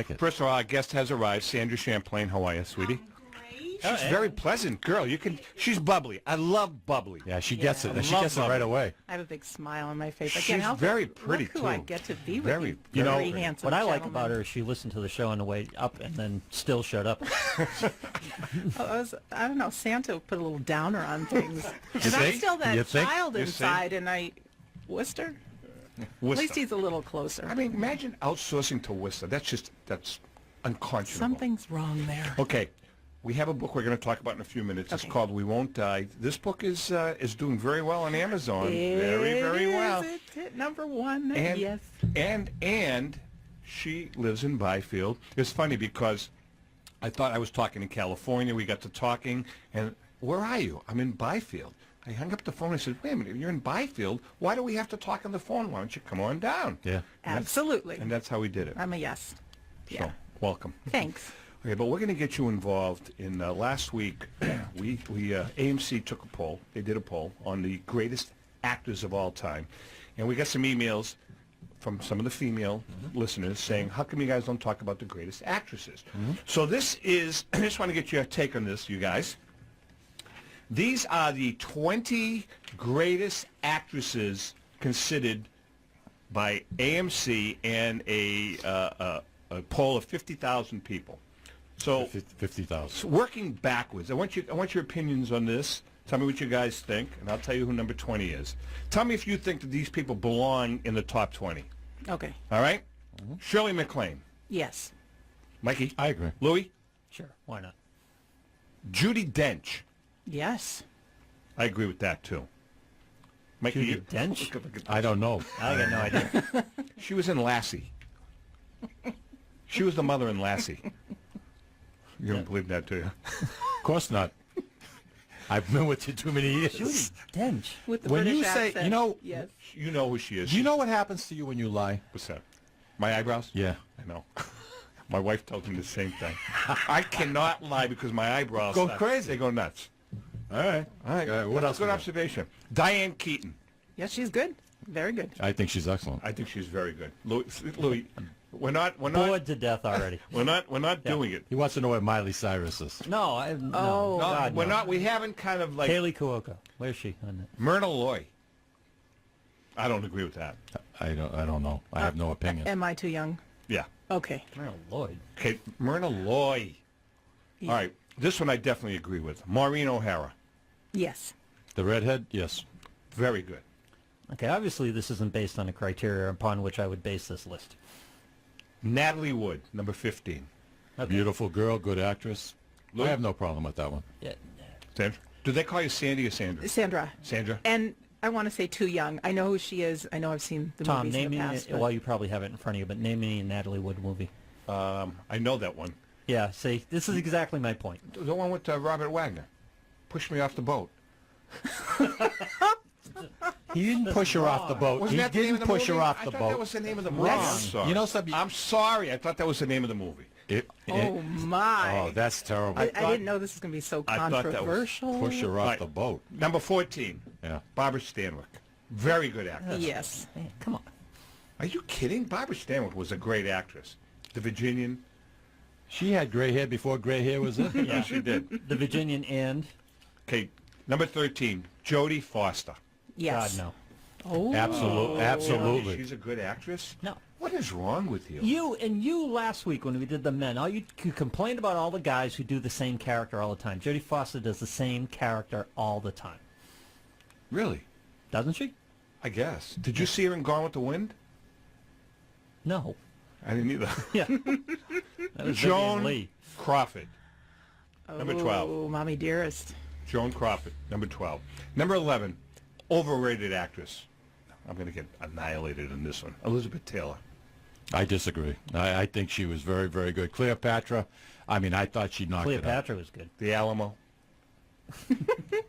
like it. First of all, our guest has arrived. Sandra Champlain. How are you, sweetie? She's a very pleasant girl. She's bubbly. I love bubbly. Yeah, she gets it. I She love gets it right bubbly. away. I have a big smile on my face. I She's can't help very it. pretty, Look who too. I get to be with Very, you. very Very pretty. handsome What I like gentleman. about her is she listened to the show on the way up and then still showed up. I don't know, Santa put a little downer on things. Because I'm think? still You that think? child You inside, and Worcester? At Worcester. least he's a little closer. I mean, imagine outsourcing to Worcester. That's unconscionable. Something's wrong there. Okay. We have a book we're going to talk about in a few minutes. It's Okay. called We Won't Die. This book is doing very well on Amazon. Very, very well. It hit number one. And, yes. and she lives in Byfield. It's funny because I thought I was talking in California. We got to talking, and where are you? I'm in Byfield. I hung up the phone and said, wait a minute, you're in Byfield. Why do we have to talk on the phone? Why don't you come on down? Yeah. Absolutely. And that's how we did it. I'm a yes. Yeah. So, welcome. Thanks. Okay, but we're going to get you involved in last week. AMC took a poll. They did a poll on the greatest actors of all time, and we got some emails from some of the female listeners saying, "How come you guys don't talk about the greatest actresses?" So this is. I just want to get your take on this, you guys. These are the 20 greatest actresses considered by AMC and a poll of 50,000 people. So 50,000. working backwards, I want your opinions on this. Tell me what you guys think, and I'll tell you who number 20 is. Tell me if you think that these people belong in the top 20. Okay. All right? Shirley MacLaine. Yes. Mikey? I agree. Louis? Sure, why not? Judi Dench. Yes. I agree with that, too. Mikey, Judi Dench? look at I don't know. I got no idea. She was in Lassie. She was the mother in Lassie. You don't believe that, do you? Of course not. I've been with you too many years. Judi Dench. With the When British you say, accent. you know, Yes. You know who she is. do you know what happens to you when you lie? What's that? My eyebrows? Yeah. I know. My wife tells me the same thing. I cannot lie because my eyebrows Go start- crazy. They go nuts. All right. All right. What else? Good we got? observation. Diane Keaton. Yes, she's good. Very good. I think she's excellent. I think she's very good. Louis, we're not Bored to death already. doing it. He wants to know what Miley Cyrus is. No, no. Oh. No, God, we're no. not. We haven't kind of like Kaylee Cuoco. Where's she on that? Myrna Loy. I don't agree with that. I don't know. I have no opinion. Am I too young? Yeah. Okay. Oh, Lloyd. Okay, Myrna Loy. Yeah. All right. This one I definitely agree with. Maureen O'Hara. Yes. The redhead? Yes. Very good. Okay, obviously this isn't based on a criteria upon which I would base this list. Natalie Wood, number 15. Okay. Beautiful girl, good actress. Louis? I have no problem with that one. Yeah. Sandra? Do they call you Sandy or Sandra? Sandra. Sandra? And I want to say too young. I know who she is. I know I've seen the Tom, movies name in me, the past. well, you probably have it in front of you, but name me a Natalie Wood movie. I know that one. Yeah, see, this is exactly my point. The one with Robert Wagner. Push me off the boat. He didn't push her off the boat. Wasn't He that the name didn't of the push her movie? off I the thought boat. that was the name of the movie. Wrong. I'm sorry. You know something? I'm sorry. I thought that was the name of the movie. Oh my! Oh, that's terrible. I didn't know this was going to be so I thought that was- controversial. Push her off Right. the boat. Number 14. Yeah. Barbara Stanwyck. Very good actress. Yes. Man, come on. Are you kidding? Barbara Stanwyck was a great actress. The Virginian. She had gray hair before gray hair was in. Yeah, she did. The Virginian and... Okay, number 13. Jodie Foster. Yes. God, no. Oh. Absolutely. She's a good actress? No. What is wrong with you? You last week when we did the men, all you complained about all the guys who do the same character all the time. Jodie Foster does the same character all the time. Really? Doesn't she? I guess. Did you see her in Gone with the Wind? No. I didn't either. Yeah. That was Joan Vivian Lee. Crawford. Number 12. Oh, mommy dearest. Joan Crawford, number 12. Number 11, overrated actress. I'm going to get annihilated in this one. Elizabeth Taylor. I disagree. I think she was very, very good. Cleopatra, I mean, I thought she knocked it out. Cleopatra was good. The Alamo.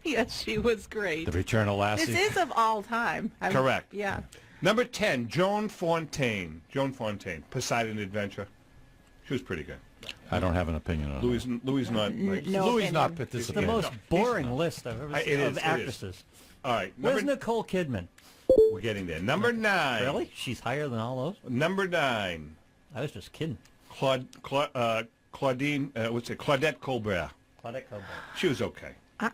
Yes, she was great. The Return of Lassie. This is of all time. Correct. Yeah. Number 10, Joan Fontaine. Joan Fontaine, Poseidon Adventure. She was pretty good. I don't have an opinion on it. Louis not. Like, No Louis not opinion. The participating. most boring list I've ever It seen is, of it is. actresses. All right. Where's Nicole Kidman? We're getting there. Number 9. Really? She's higher than all those? Number 9. I was just kidding. Claudette Colbert. Claudette Colbert. She was okay.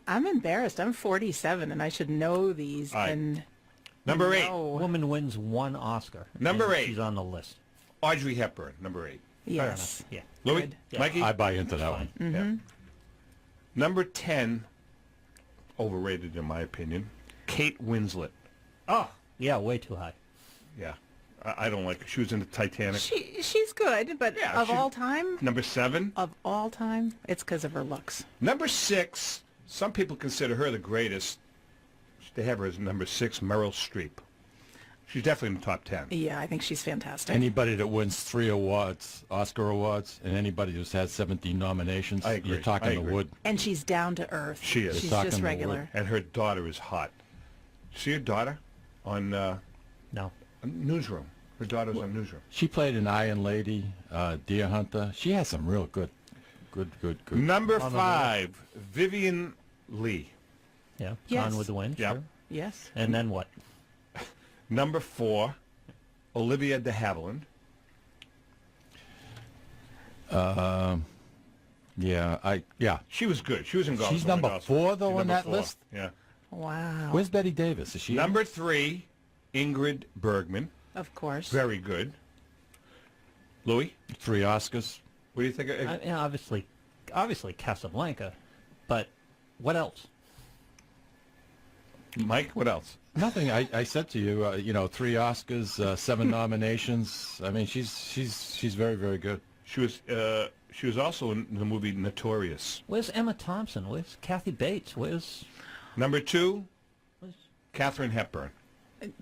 I'm embarrassed. I'm 47 and I should know these. All right. And Number 8. no. Woman wins 1 Oscar. Number and 8. She's on the list. Audrey Hepburn, number 8. Yes. Yeah. Louis? Good. Yeah. Mikey? I buy into that one. Yeah. Number 10, overrated in my opinion, Kate Winslet. Oh, yeah, way too high. Yeah. I don't like her. She was in the Titanic. She's good, but Yeah, of she- all time, Number 7. it's because of her looks. Number 6, some people consider her the greatest. They have her as number 6, Meryl Streep. She's definitely in the top 10. Yeah, I think she's fantastic. Anybody that wins 3 awards, Oscar awards, and anybody who's had 17 nominations, I agree. you're talking I the agree. wood. And she's down to earth. She is. She's Talking just the regular. And her daughter is hot. See her daughter on No. Newsroom. Her daughter's on Newsroom. She played in Iron Lady, Deer Hunter. She has some real good. Number 5, Vivian Lee. Yeah. Yes. Gone with the Wind. Yeah. Sure. Yes. And then what? Number 4, Olivia de Havilland. Yeah. She was good. She was in Ghost. She's number 4 though She's on number that 4. list. Yeah. Wow. Where's Betty Davis? Is she in? Number 3, Ingrid Bergman. Of course. Very good. Louis, 3 Oscars? what do you think? Obviously Casablanca, but what else? Mike, what else? Nothing. I said to you, 3 Oscars, 7 nominations. I mean, she's very, very good. She was also in the movie Notorious. Where's Emma Thompson? Where's Kathy Bates? Where's Number 2, Katharine Hepburn.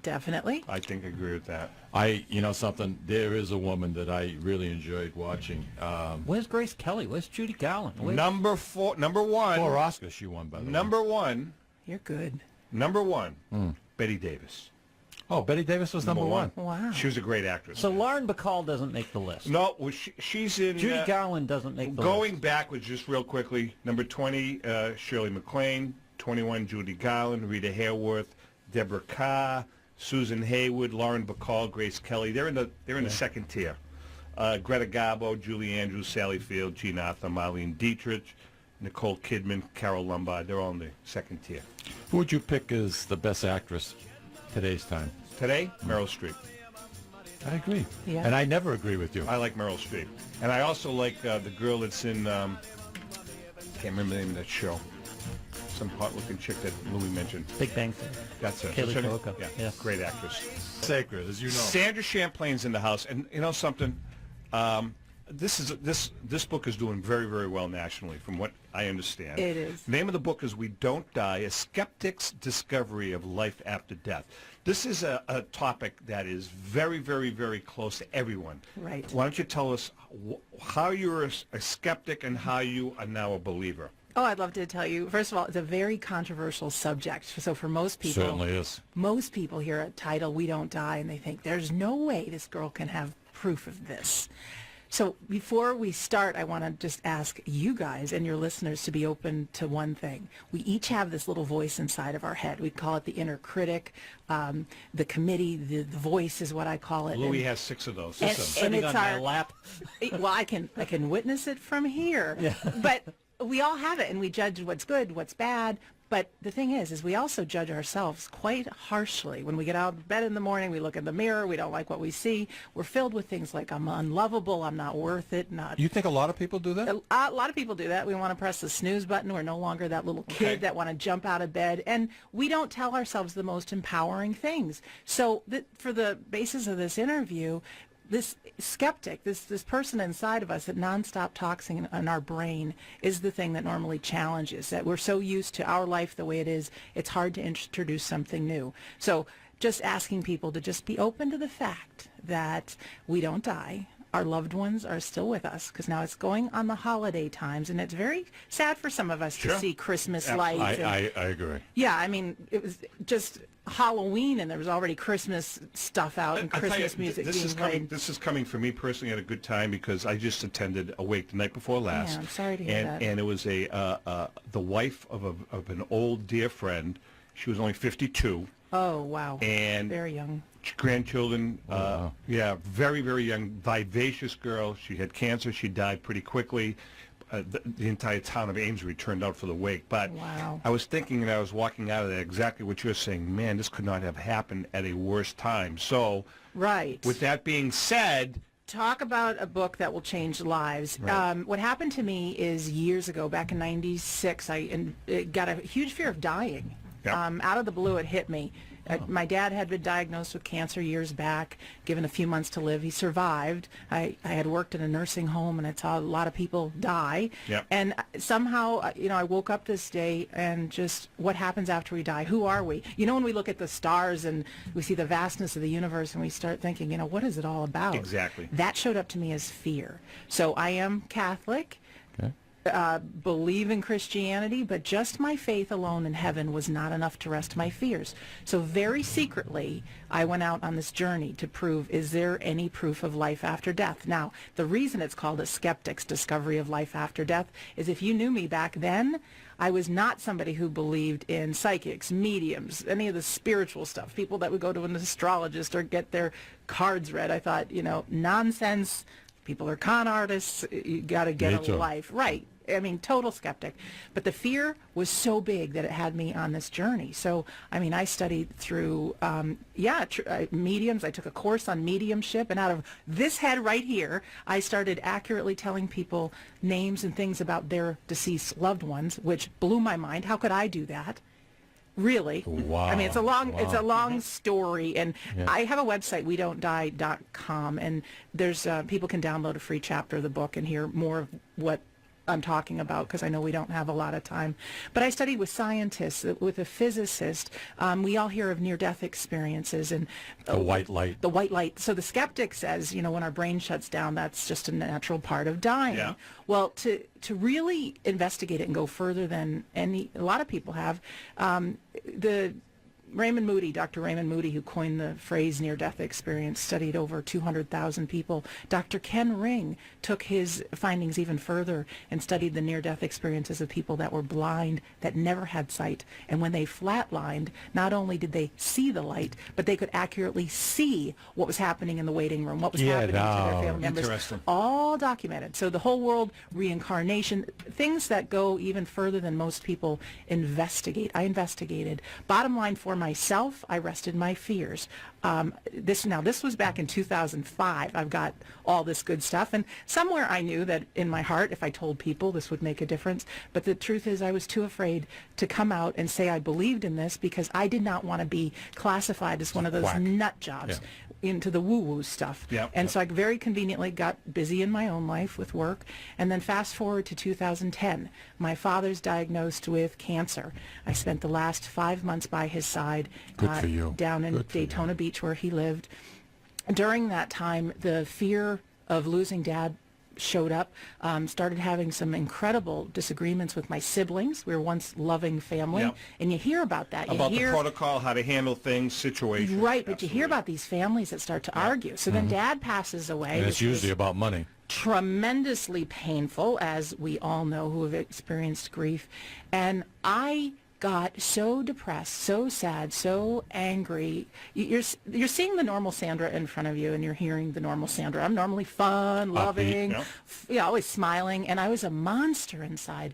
Definitely. I think I agree with that. Something, there is a woman that I really enjoyed watching. Where's Grace Kelly? Where's Judy Garland? Where's... Number 1. 4 Oscars she won, by the way. Number 1. You're good. Number 1. Betty Davis. Oh, Betty Davis was number 1. Wow. She was a great actress. So Lauren Bacall doesn't make the list. No, well, she's in... Judy Garland doesn't make the Going list. backwards, just real quickly, number 20, Shirley MacLaine. 21, Judy Garland. Rita Hayworth. Deborah Carr. Susan Hayward. Lauren Bacall. Grace Kelly. They're in the second tier. Greta Garbo. Julie Andrews. Sally Field. Jean Arthur. Marlene Dietrich. Nicole Kidman. Carol Lombard. They're all in the second tier. Who would you pick as the best actress today's time? Today, Meryl Streep. I agree. Yeah. And I never agree with you. I like Meryl Streep. And I also like the girl that's in, can't remember the name of that show. Some hot-looking chick that Louis mentioned. Big Bang Theory. That's it. Kaylee What's her name? Cuoco. Yeah, Yeah. great actress. Sacred, as you know. Sandra Champlain's in the house. And you know something? This book is doing very, very well nationally, from what I understand. It is. The name of the book is We Don't Die, A Skeptic's Discovery of Life After Death. This is a topic that is very, very, very close to everyone. Right. Why don't you tell us how you're a skeptic and how you are now a believer? Oh, I'd love to tell you. First of all, it's a very controversial subject. So for most people, Certainly is. most people hear a title, We Don't Die, and they think, there's no way this girl can have proof of this. So before we start, I want to just ask you guys and your listeners to be open to one thing. We each have this little voice inside of our head. We call it the inner critic, the committee, the voice is what I call it. Louis has 6 of those. And- Sitting it's on my our- lap. Well, I can witness it from here. Yeah. But we all have it, and we judge what's good, what's bad. But the thing is we also judge ourselves quite harshly. When we get out of bed in the morning, we look in the mirror, we don't like what we see. We're filled with things like, I'm unlovable, I'm not worth it, not... You think a lot of people do that? A lot of people do that. We want to press the snooze button. We're no longer that little kid Okay. that want to jump out of bed. And we don't tell ourselves the most empowering things. So for the basis of this interview, this skeptic, this person inside of us that nonstop talks in our brain is the thing that normally challenges, that we're so used to our life the way it is, it's hard to introduce something new. So just asking people to just be open to the fact that we don't die. Our loved ones are still with us, because now it's going on the holiday times, and it's very sad for some of us to see Christmas lights. I agree. Yeah, I mean, it was just Halloween, and there was already Christmas stuff out and I'll tell Christmas you, music this being is coming. played. This is coming for me personally at a good time, because I just attended Awake the night before last. Yeah, I'm sorry to hear that. And it was the wife of an old dear friend. She was only 52, Oh, wow. and Very young. grandchildren. Wow. Yeah, very, very young, vivacious girl. She had cancer. She died pretty quickly. The entire town of Amesbury turned out for the wake. But Wow. I was thinking, and I was walking out of there, exactly what you're saying. Man, this could not have happened at a worse time. So, Right. with that being said, Talk about a book that will change lives. Right. What happened to me is years ago, back in '96, it got a huge fear of dying. Yep. Out of the blue, it hit me. My dad had been diagnosed with cancer years back, given a few months to live. He survived. I had worked in a nursing home, and I saw a lot of people die. Yep. And somehow, I woke up this day and just, what happens after we die? Who are we? When we look at the stars and we see the vastness of the universe and we start thinking, what is it all about? Exactly. That showed up to me as fear. So I am Catholic. Okay. Believe in Christianity, but just my faith alone in heaven was not enough to rest my fears. So very secretly, I went out on this journey to prove, is there any proof of life after death? Now, the reason it's called a skeptic's discovery of life after death is if you knew me back then, I was not somebody who believed in psychics, mediums, any of the spiritual stuff, people that would go to an astrologist or get their cards read. I thought, nonsense. People are con artists. You got to get Me a too. life. Right. I mean, total skeptic. But the fear was so big that it had me on this journey. So, I studied through, mediums. I took a course on mediumship. And out of this head right here, I started accurately telling people names and things about their deceased loved ones, which blew my mind. How could I do that? Really? Wow. It's a long Wow. story, and Yeah. I have a website, wedon'tdie.com, and there's people can download a free chapter of the book and hear more of what I'm talking about, because I know we don't have a lot of time. But I studied with scientists, with a physicist. We all hear of near-death experiences and The white light. The white light. So the skeptic says, when our brain shuts down, that's just a natural part of dying. Yeah. Well, to really investigate it and go further than a lot of people have, Dr. Raymond Moody, who coined the phrase near-death experience, studied over 200,000 people. Dr. Ken Ring took his findings even further and studied the near-death experiences of people that were blind, that never had sight. And when they flatlined, not only did they see the light, but they could accurately see what was happening in the waiting room, what was happening to their family members. Interesting. All documented. So the whole world, reincarnation, things that go even further than most people investigate. I investigated. Bottom line for myself, I rested my fears. This was back in 2005. I've got all this good stuff, and somewhere I knew that in my heart, if I told people, this would make a difference. But the truth is, I was too afraid to come out and say I believed in this, because I did not want to be classified as one of those Quack. nut jobs into the woo-woo stuff. Yeah. And so I very conveniently got busy in my own life with work. And then fast forward to 2010, my father's diagnosed with cancer. I spent the last 5 months by his side. Good for you. Down in Good for you. Daytona Beach, where he lived. During that time, the fear of losing Dad showed up. Started having some incredible disagreements with my siblings. We were once loving family. Yep. And you hear about that. about you hear, the protocol, how to handle things, situations. right, but you hear Absolutely. about these families that start to argue. So then Dad passes away. And it's which was usually about money. tremendously painful, as we all know who have experienced grief. And I got so depressed, so sad, so angry. You're seeing the normal Sandra in front of you, and you're hearing the normal Sandra. I'm normally fun, loving, always smiling, and I was a monster inside.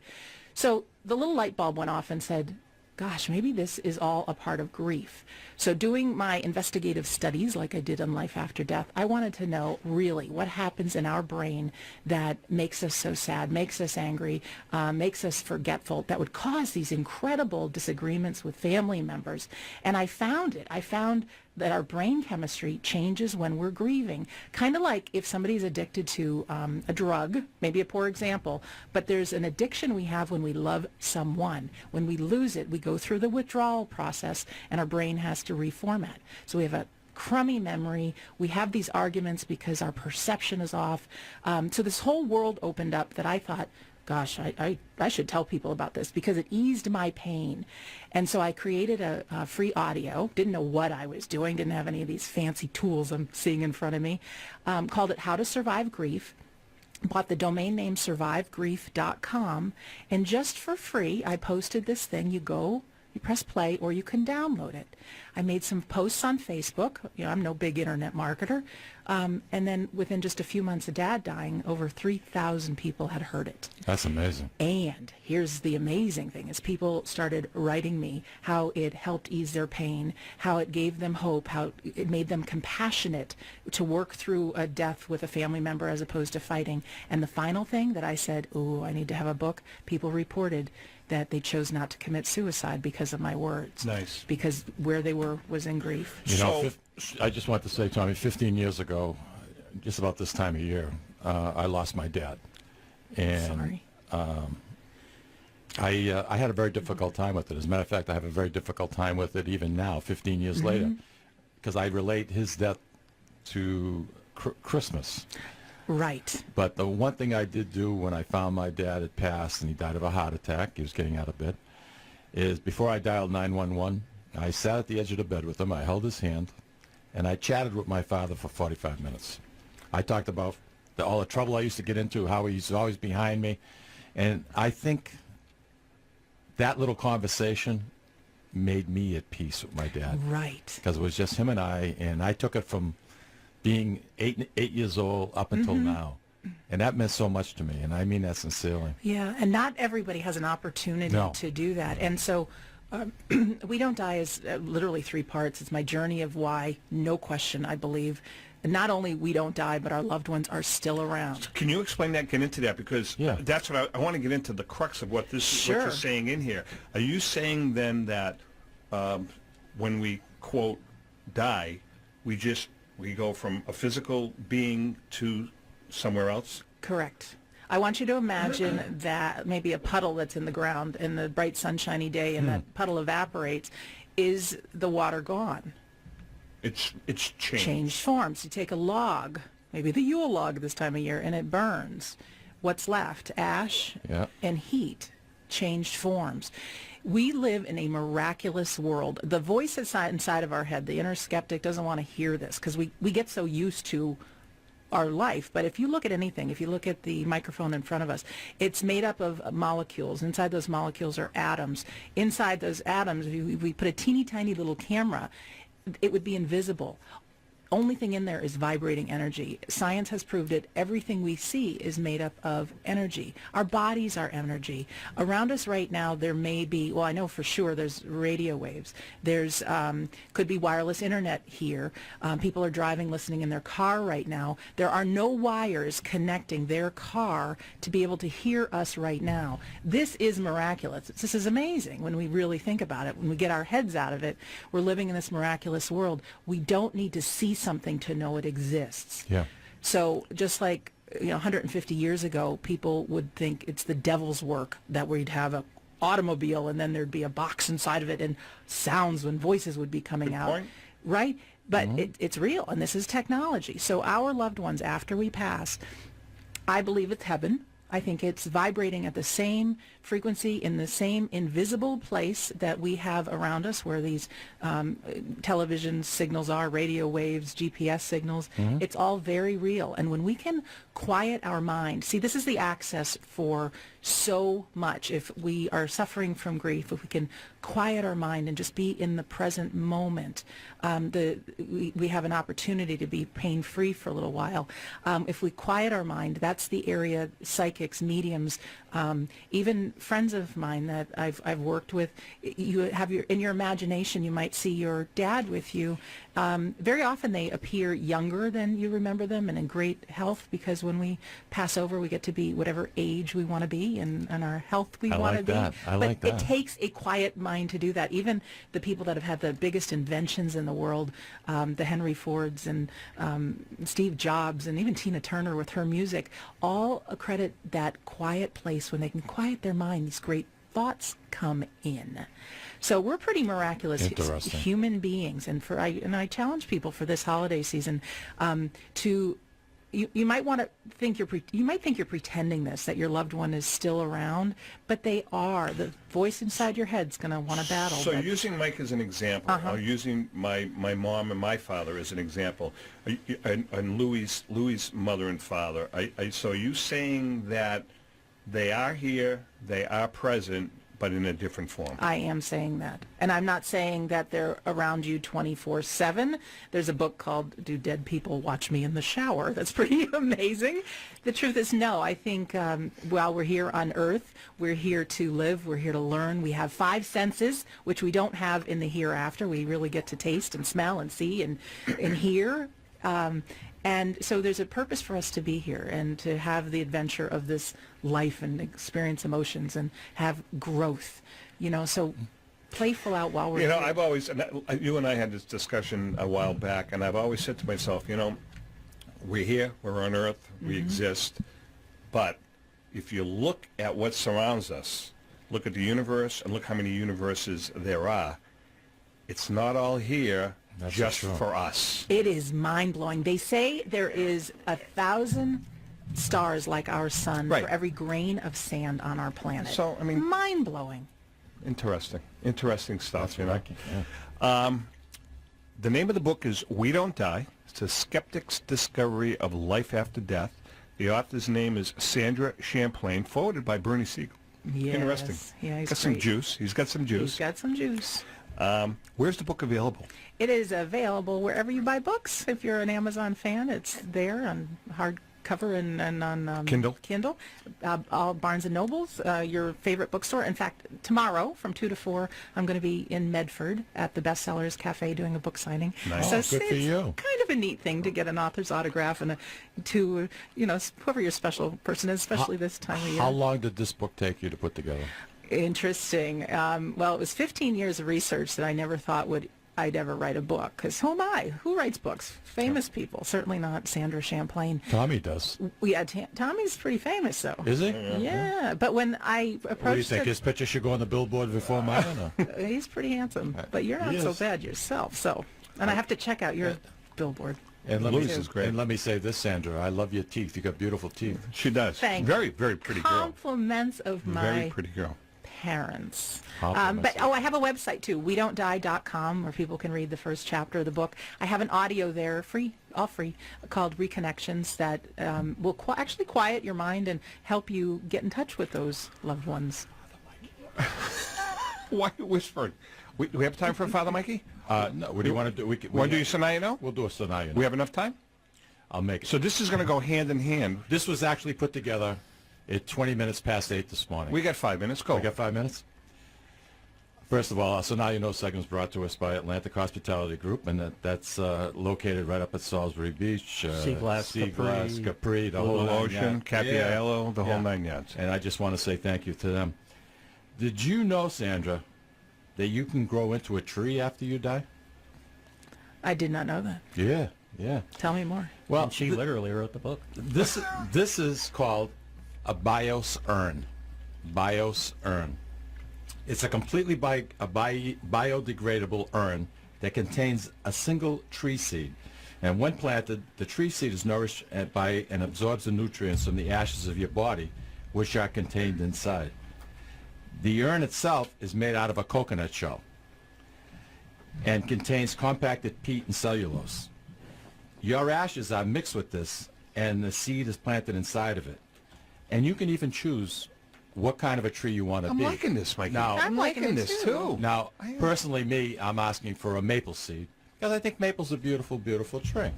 So the little light bulb went off and said, gosh, maybe this is all a part of grief. So doing my investigative studies like I did on life after death, I wanted to know really what happens in our brain that makes us so sad, makes us angry, makes us forgetful, that would cause these incredible disagreements with family members. And I found it. I found that our brain chemistry changes when we're grieving. Kind of like if somebody's addicted to a drug, maybe a poor example, but there's an addiction we have when we love someone. When we lose it, we go through the withdrawal process and our brain has to reformat. So we have a crummy memory. We have these arguments because our perception is off. So this whole world opened up that I thought, gosh, I should tell people about this, because it eased my pain. And so I created a free audio, didn't know what I was doing, didn't have any of these fancy tools I'm seeing in front of me, called it How to Survive Grief. Bought the domain name survivegrief.com, and just for free, I posted this thing. You press play, or you can download it. I made some posts on Facebook. I'm no big internet marketer. And then within just a few months of Dad dying, over 3,000 people had heard it. That's amazing. And here's the amazing thing, is people started writing me how it helped ease their pain, how it gave them hope, how it made them compassionate to work through a death with a family member as opposed to fighting. And the final thing that I said, ooh, I need to have a book, people reported that they chose not to commit suicide because of my words. Nice. Because where they were was in grief. I just want to say, Tommy, 15 years ago, just about this time of year, I lost my dad. And Sorry. I had a very difficult time with it. As a matter of fact, I have a very difficult time with it even now, 15 years later, because I relate his death to Christmas. Right. But the one thing I did do when I found my dad had passed and he died of a heart attack, he was getting out a bit, is before I dialed 911, I sat at the edge of the bed with him, I held his hand, and I chatted with my father for 45 minutes. I talked about all the trouble I used to get into, how he's always behind me, and I think that little conversation made me at peace with my dad. Right. Because it was just him and I took it from being eight years old up until now. And that meant so much to me, and I mean that sincerely. Yeah, and not everybody has an opportunity to do that. And so We Don't Die is literally 3 parts. It's my journey of why, no question, I believe, not only we don't die, but our loved ones are still around. Can you explain that, get into that? Because that's what I want to get into, the crux of what this what you're saying in here. Are you saying then that when we, quote, die, we go from a physical being to somewhere else? Correct. I want you to imagine that maybe a puddle that's in the ground in the bright sunshiny day and that puddle evaporates. Is the water gone? It's changed. Changed forms. You take a log, maybe the Yule log this time of year, and it burns. What's left? Ash and heat. Changed forms. We live in a miraculous world. The voice inside of our head, the inner skeptic, doesn't want to hear this because we get so used to our life. But if you look at anything, if you look at the microphone in front of us, it's made up of molecules. Inside those molecules are atoms. Inside those atoms, if we put a teeny tiny little camera, it would be invisible. Only thing in there is vibrating energy. Science has proved it. Everything we see is made up of energy. Our bodies are energy. Around us right now, there may be, well, I know for sure there's radio waves. There's, could be wireless internet here. People are driving, listening in their car right now. There are no wires connecting their car to be able to hear us right now. This is miraculous. This is amazing when we really think about it. When we get our heads out of it, we're living in this miraculous world. We don't need to see something to know it exists. Yeah. So just like 150 years ago, people would think it's the devil's work that we'd have a automobile and then there'd be a box inside of it and sounds and voices would be coming out. Point. Right? But it's real, and this is technology. So our loved ones, after we pass, I believe it's heaven. I think it's vibrating at the same frequency in the same invisible place that we have around us, where these television signals are, radio waves, GPS signals. It's all very real. And when we can quiet our mind, see, this is the access for so much. If we are suffering from grief, if we can quiet our mind and just be in the present moment, we have an opportunity to be pain-free for a little while. If we quiet our mind, that's the area psychics, mediums, even friends of mine that I've worked with, you have in your imagination, you might see your dad with you. Very often they appear younger than you remember them and in great health, because when we pass over, we get to be whatever age we want to be and our health we want to be. I like that. It takes a quiet mind to do that. Even the people that have had the biggest inventions in the world, the Henry Fords and Steve Jobs and even Tina Turner with her music, all accredit that quiet place. When they can quiet their mind, these great thoughts come in. So we're pretty miraculous human beings, and I challenge people for this holiday season to. You might want to think you might think you're pretending this, that your loved one is still around, but they are. The voice inside your head's going to want to battle. So using Mike as an example, or using my mom and my father as an example, and Louis' mother and father. So are you saying that they are here, they are present, but in a different form. I am saying that. And I'm not saying that they're around you 24/7. There's a book called Do Dead People Watch Me in the Shower? That's pretty amazing. The truth is, no. I think while we're here on Earth, we're here to live. We're here to learn. We have 5 senses, which we don't have in the hereafter. We really get to taste and smell and see and hear. And so there's a purpose for us to be here and to have the adventure of this life and experience emotions and have growth, so playful out while we're You know, here. I've always, you and I had this discussion a while back, and I've always said to myself, we're here, we're on Earth, we exist, but if you look at what surrounds us, look at the universe, and look how many universes there are, it's not all here That's just for sure. for us. It is mind-blowing. They say there is 1,000 stars like our sun Right. for every grain of sand on our planet. So, I mean- mind-blowing. Interesting stuff, Yeah. The name of the book is We Don't Die. It's a skeptic's discovery of life after death. The author's name is Sandra Champlain, forwarded by Bernie Siegel. Yes. Interesting. Yeah, he's got some great. juice. He's got some He's juice. got some juice. Where's the book available? It is available wherever you buy books. If you're an Amazon fan, it's there on hardcover and on Kindle. All Barnes and Nobles, your favorite bookstore. In fact, tomorrow from 2 to 4, I'm going to be in Medford at the Bestsellers Cafe doing a book signing. Nice. So Oh, good for it's you. kind of a neat thing to get an author's autograph and to whoever your special person is, especially this time of year. How long did this book take you to put together? Interesting. Well, it was 15 years of research that I never thought I'd ever write a book. Because who am I? Who writes books? Famous people. Certainly not Sandra Champlain. Tommy does. Yeah, Tommy's pretty famous, though. Is he? Yeah, but when I What do you approached think? His picture should go on the billboard before mine? Or no? he's pretty handsome. But you're not He so is. bad yourself. So, and I have to check out your billboard. And let Louise me is great. And let me say this, Sandra. I love your teeth. You got beautiful teeth. She does. Thank Very, very pretty girl. Compliments of my Very pretty girl. parents. Compliments. But I have a website too, wedon'tdie.com, where people can read the first chapter of the book. I have an audio there, all free, called Reconnections that will actually quiet your mind and help you get in touch with those loved ones. Why are you whispering? We have time for Father Mikey? No. What do you want to do? Want to do so now you know? We'll do it so now you know. We have enough time? I'll make it. So this is going to go hand in hand. This was actually put together at 20 minutes past 8 this morning. We got 5 minutes. Go. We got 5 minutes? First of all, So Now You Know segment's brought to us by Atlantic Hospitality Group, and that's located right up at Salisbury Beach. Seaglass, Capri, the whole Blue nine Ocean, yards. Cape Yeah. Aiello, the whole Yeah. 9 yards. And I just want to say thank you to them. Did you know, Sandra, that you can grow into a tree after you die? I did not know that. Yeah, yeah. Tell me more. Well, And she literally wrote the book. this is called a bios urn. Bios urn. It's a completely biodegradable urn that contains a single tree seed. And when planted, the tree seed is nourished by and absorbs the nutrients from the ashes of your body, which are contained inside. The urn itself is made out of a coconut shell and contains compacted peat and cellulose. Your ashes are mixed with this, and the seed is planted inside of it. And you can even choose what kind of a tree you want to I'm be. liking this, Mikey. Now, I'm liking it this, too. too. Now, personally, I'm asking for a maple seed because I think maple's a beautiful, beautiful tree.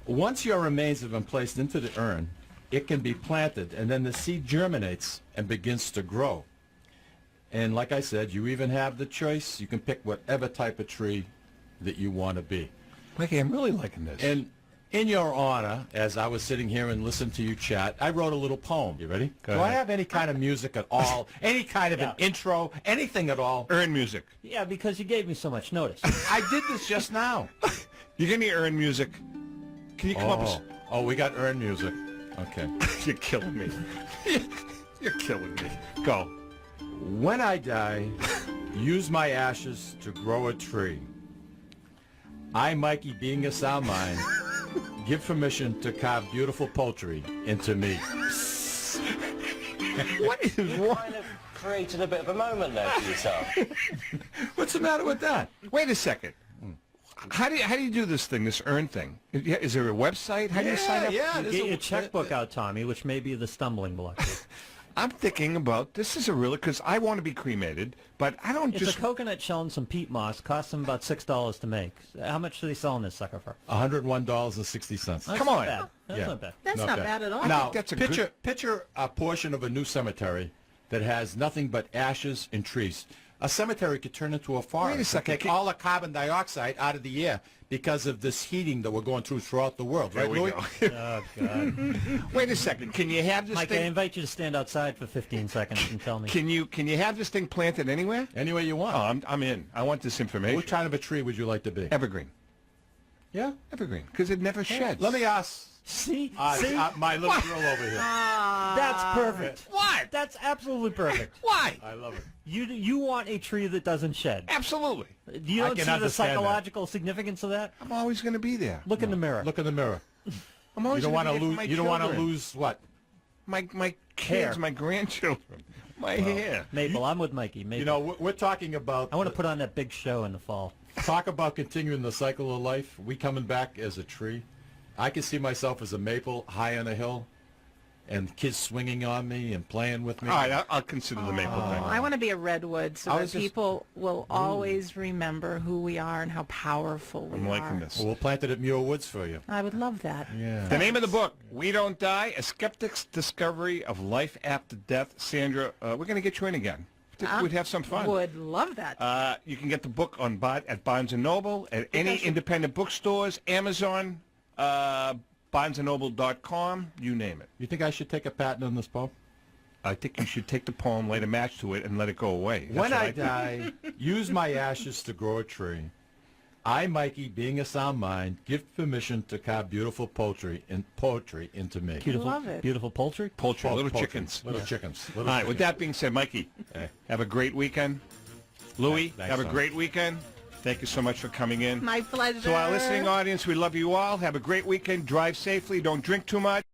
Once your remains have been placed into the urn, it can be planted, and then the seed germinates and begins to grow. And like I said, you even have the choice. You can pick whatever type of tree that you want to be. Mikey, I'm really liking this. And in your honor, as I was sitting here and listened to you chat, I wrote a little poem. You ready? Go Do ahead. I have any kind of music at all? Any kind of an intro? Anything at all? Earn music. Yeah, because you gave me so much notice. I did this just now. You give me earn music. Can you come up with... Oh, we got earn music. Okay. You're killing me. You're killing me. Go. When I die, use my ashes to grow a tree. I, Mikey, being a sound mind, give permission to carve beautiful poultry into me. What is wrong? Kind of created a bit of a moment there for yourself. What's the matter with that? Wait a second. How do you do this thing, this earn thing? Is there a website? How do you sign up? Yeah, Get your checkbook out, Tommy, which may be the stumbling block. I'm thinking about, this is a really, because I want to be cremated, but I don't It's just... a coconut shell and some peat moss. Costs them about $6 to make. How much are they selling this sucker for? $101.60. That's Come not on. bad. That's Yeah. not bad. That's not bad at all. Now, think that's a picture a portion of a new cemetery that has nothing but ashes and trees. A cemetery could turn into a forest. Wait a second, Take all the carbon dioxide out of the air because of this heating that we're going through throughout the world. There Right, we Louis? go. Oh, God. Wait a second. Can you have this Mike, I thing... invite you to stand outside for 15 seconds and tell me. Can you have this thing planted anywhere? Any way you want. Oh, I'm in. I want this information. What kind of a tree would you like to be? Evergreen. Yeah? Evergreen. Because it never sheds. Let me ask See? my little girl over here. That's perfect. What? That's absolutely perfect. Why? I love it. You want a tree that doesn't shed. Absolutely. You I don't can see the understand that. psychological significance of that? I'm always going to be there. Look in the mirror. Look in the mirror. I'm You always don't gonna want to be there for lose. my You don't want to children. lose what? My Hair. kids, my grandchildren, my hair. Maple, I'm with Mikey. Maple. You know, we're talking about. I want to put on that big show in the fall. Talk about continuing the cycle of life. We coming back as a tree. I can see myself as a maple high on a hill, and kids swinging on me and playing with me. All right, I'll consider the maple thing. I want to be a redwood so I that was just- people will always remember who we are and how powerful we I'm are. liking this. Well, we'll plant it at Muir Woods for you. I would love that. Yeah. The name of the book, We Don't Die, A Skeptic's Discovery of Life After Death. Sandra, we're going to get you in again. We'd have some fun. Would love that. You can get the book on at Barnes & Noble, at any independent bookstores, Amazon, BarnesandNoble.com, you name it. You think I should take a patent on this poem? I think you should take the poem, light a match to it, and let it go away. That's When what I think. die, use my ashes to grow a tree. I, Mikey, being a sound mind, give permission to carve beautiful poetry into me. Beautiful, Love it. beautiful poultry. Poultry, little Poultry. chickens. Little chickens. All right, with that being said, Mikey, have a great weekend. Louis, Thanks, have a son. great weekend. Thank you so much for coming in. My pleasure. To our listening audience, we love you all. Have a great weekend. Drive safely. Don't drink too much.